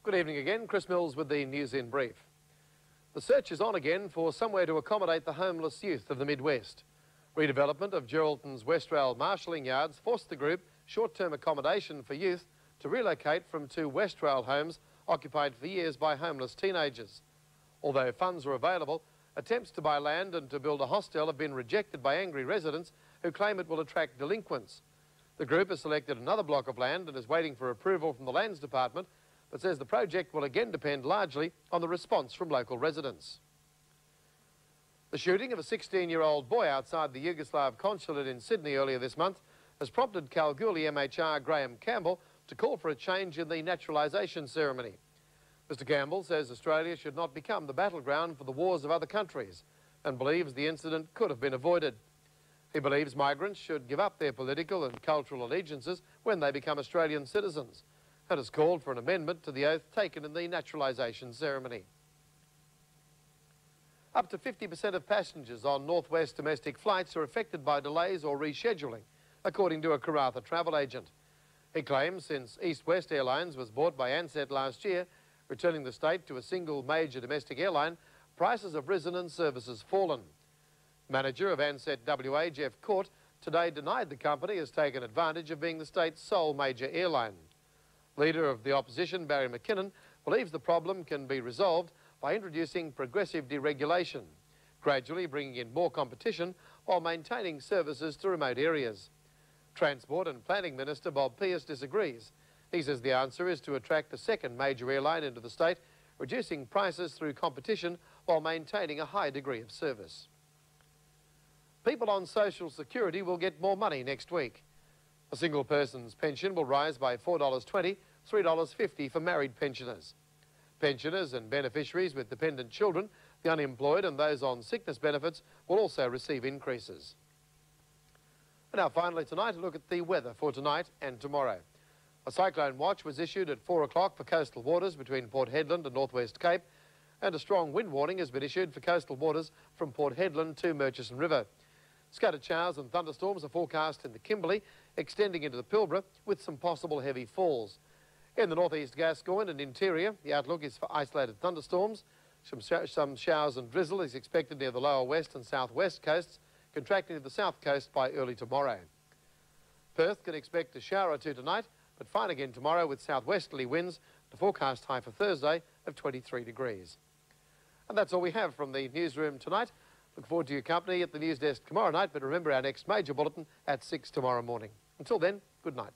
Good evening again. Chris Mills with the News in Brief. The search is on again for somewhere to accommodate the homeless youth of the Midwest. Redevelopment of Geraldton's Westrail marshalling yards forced the group short-term accommodation for youth to relocate from 2 Westrail homes occupied for years by homeless teenagers. Although funds were available, attempts to buy land and to build a hostel have been rejected by angry residents who claim it will attract delinquents. The group has selected another block of land and is waiting for approval from the Lands Department, but says the project will again depend largely on the response from local residents. The shooting of a 16-year-old boy outside the Yugoslav consulate in Sydney earlier this month has prompted Kalgoorlie MHR Graham Campbell to call for a change in the naturalisation ceremony. Mr Campbell says Australia should not become the battleground for the wars of other countries and believes the incident could have been avoided. He believes migrants should give up their political and cultural allegiances when they become Australian citizens and has called for an amendment to the oath taken in the naturalisation ceremony. Up to 50% of passengers on Northwest domestic flights are affected by delays or rescheduling, according to a Karratha travel agent. He claims since East West Airlines was bought by Ansett last year, returning the state to a single major domestic airline, prices have risen and services fallen. Manager of Ansett WA, Jeff Court, today denied the company has taken advantage of being the state's sole major airline. Leader of the opposition, Barry McKinnon, believes the problem can be resolved by introducing progressive deregulation, gradually bringing in more competition while maintaining services to remote areas. Transport and Planning Minister Bob Pearce disagrees. He says the answer is to attract a second major airline into the state, reducing prices through competition while maintaining a high degree of service. People on Social Security will get more money next week. A single person's pension will rise by $4.20, $3.50 for married pensioners. Pensioners and beneficiaries with dependent children, the unemployed and those on sickness benefits will also receive increases. And now finally tonight, a look at the weather for tonight and tomorrow. A cyclone watch was issued at 4 o'clock for coastal waters between Port Hedland and Northwest Cape, and a strong wind warning has been issued for coastal waters from Port Hedland to Murchison River. Scattered showers and thunderstorms are forecast in the Kimberley, extending into the Pilbara with some possible heavy falls. In the northeast Gascoyne and interior, the outlook is for isolated thunderstorms. Some showers and drizzle is expected near the lower west and southwest coasts, contracting to the south coast by early tomorrow. Perth can expect a shower or two tonight, but fine again tomorrow with southwesterly winds, the forecast high for Thursday of 23 degrees. And that's all we have from the newsroom tonight. Look forward to your company at the news desk tomorrow night, but remember our next major bulletin at 6 tomorrow morning. Until then, good night.